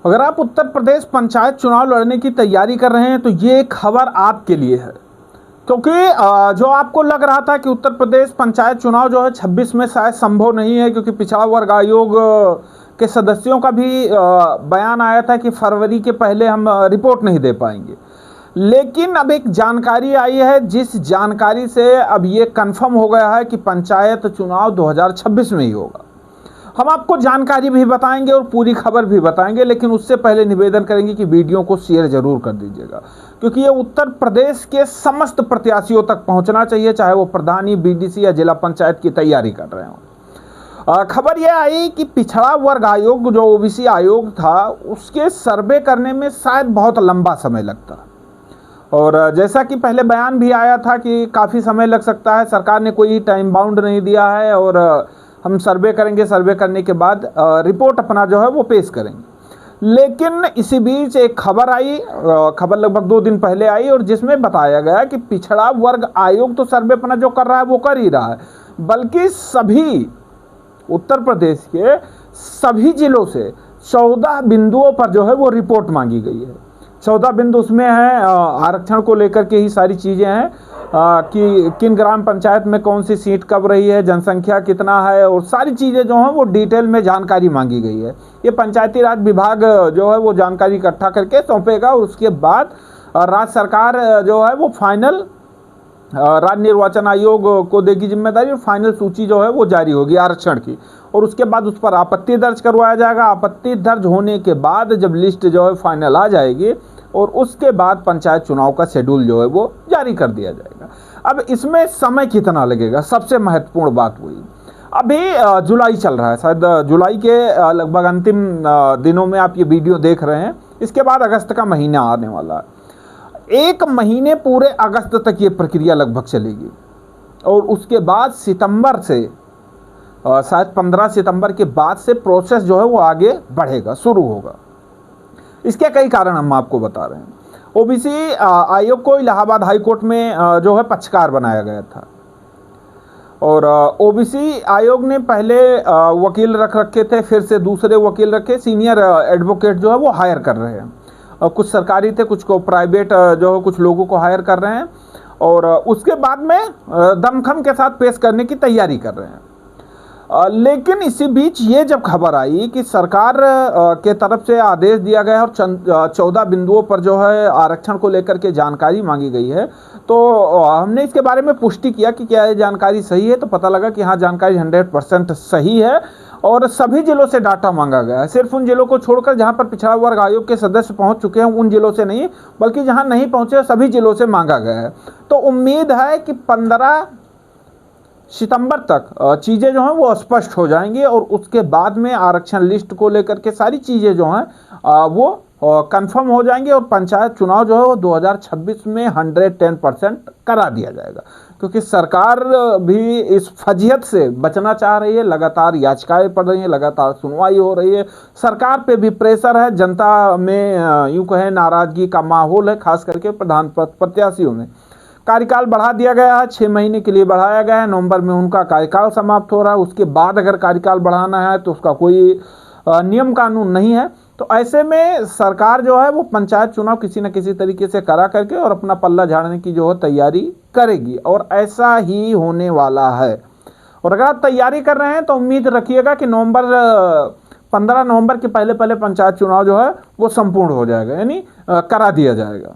अगर आप उत्तर प्रदेश पंचायत चुनाव लड़ने की तैयारी कर रहे हैं तो ये खबर आपके लिए है, क्योंकि जो आपको लग रहा था कि उत्तर प्रदेश पंचायत चुनाव जो है 26 में शायद संभव नहीं है, क्योंकि पिछड़ा वर्ग आयोग के सदस्यों का भी बयान आया था कि फरवरी के पहले हम रिपोर्ट नहीं दे पाएंगे। लेकिन अब एक जानकारी आई है, जिस जानकारी से अब ये कंफर्म हो गया है कि पंचायत चुनाव 2026 में ही होगा। हम आपको जानकारी भी बताएंगे और पूरी खबर भी बताएंगे, लेकिन उससे पहले निवेदन करेंगे कि वीडियो को शेयर जरूर कर दीजिएगा, क्योंकि ये उत्तर प्रदेश के समस्त प्रत्याशियों तक पहुंचना चाहिए, चाहे वो प्रधानी, बीडीसी या जिला पंचायत की तैयारी कर रहे हों। खबर यह आई कि पिछड़ा वर्ग आयोग जो ओबीसी आयोग था, उसके सर्वे करने में शायद बहुत लंबा समय लगता, और जैसा कि पहले बयान भी आया था कि काफ़ी समय लग सकता है, सरकार ने कोई टाइम बाउंड नहीं दिया है और हम सर्वे करेंगे, सर्वे करने के बाद रिपोर्ट अपना जो है वो पेश करेंगे। लेकिन इसी बीच एक खबर आई, खबर लगभग 2 दिन पहले आई, और जिसमें बताया गया कि पिछड़ा वर्ग आयोग तो सर्वे अपना जो कर रहा है वो कर ही रहा है, बल्कि सभी उत्तर प्रदेश के सभी जिलों से 14 बिंदुओं पर जो है वो रिपोर्ट मांगी गई है। 14 बिंदु उसमें हैं आरक्षण को लेकर के ही सारी चीज़ें हैं, कि किन ग्राम पंचायत में कौन सी सीट कब रही है, जनसंख्या कितना है, और सारी चीज़ें जो हैं वो डिटेल में जानकारी मांगी गई है। ये पंचायती राज विभाग जो है वो जानकारी इकट्ठा करके सौंपेगा, और उसके बाद राज्य सरकार जो है वो फाइनल राज्य निर्वाचन आयोग को देगी जिम्मेदारी, और फाइनल सूची जो है वो जारी होगी आरक्षण की, और उसके बाद उस पर आपत्ति दर्ज करवाया जाएगा। आपत्ति दर्ज होने के बाद जब लिस्ट जो है फाइनल आ जाएगी, और उसके बाद पंचायत चुनाव का शेड्यूल जो है वो जारी कर दिया जाएगा। अब इसमें समय कितना लगेगा, सबसे महत्वपूर्ण बात वही। अभी जुलाई चल रहा है, शायद जुलाई के लगभग अंतिम दिनों में आप ये वीडियो देख रहे हैं। इसके बाद अगस्त का महीना आने वाला है, 1 महीने पूरे अगस्त तक ये प्रक्रिया लगभग चलेगी, और उसके बाद सितंबर से शायद 15 सितंबर के बाद से प्रोसेस जो है वो आगे बढ़ेगा, शुरू होगा। इसके कई कारण हम आपको बता रहे हैं। ओबीसी आयोग को इलाहाबाद हाई कोर्ट में जो है पक्षकार बनाया गया था, और ओबीसी आयोग ने पहले वकील रख रखे थे, फिर से दूसरे वकील रखे, सीनियर एडवोकेट जो है वो हायर कर रहे हैं, कुछ सरकारी थे, कुछ को प्राइवेट जो है कुछ लोगों को हायर कर रहे हैं, और उसके बाद में दमखम के साथ पेश करने की तैयारी कर रहे हैं। लेकिन इसी बीच ये जब खबर आई कि सरकार के तरफ से आदेश दिया गया और 14 बिंदुओं पर जो है आरक्षण को लेकर के जानकारी मांगी गई है, तो हमने इसके बारे में पुष्टि किया कि क्या ये जानकारी सही है, तो पता लगा कि हाँ, जानकारी 100% सही है, और सभी जिलों से डाटा मांगा गया है। सिर्फ उन जिलों को छोड़कर जहां पर पिछड़ा वर्ग आयोग के सदस्य पहुंच चुके हैं, उन जिलों से नहीं, बल्कि जहां नहीं पहुंचे सभी जिलों से मांगा गया है। तो उम्मीद है कि 15 सितंबर तक चीज़ें जो हैं वो स्पष्ट हो जाएंगी, और उसके बाद में आरक्षण लिस्ट को लेकर के सारी चीज़ें जो हैं वो कंफर्म हो जाएंगी, और पंचायत चुनाव जो है वो 2026 में 110% करा दिया जाएगा। क्योंकि सरकार भी इस फजीहत से बचना चाह रही है, लगातार याचिकाएं पड़ रही हैं, लगातार सुनवाई हो रही है, सरकार पे भी प्रेशर है, जनता में यूँ कहें नाराज़गी का माहौल है, खास करके प्रधान प्रत्याशियों में। कार्यकाल बढ़ा दिया गया है, 6 महीने के लिए बढ़ाया गया है, नवंबर में उनका कार्यकाल समाप्त हो रहा है। उसके बाद अगर कार्यकाल बढ़ाना है तो उसका कोई नियम कानून नहीं है। तो ऐसे में सरकार जो है वो पंचायत चुनाव किसी न किसी तरीके से करा करके और अपना पल्ला झाड़ने की जो है तैयारी करेगी, और ऐसा ही होने वाला है। और अगर आप तैयारी कर रहे हैं तो उम्मीद रखिएगा कि 15 नवंबर के पहले पंचायत चुनाव जो है वो संपूर्ण हो जाएगा, यानी करा दिया जाएगा।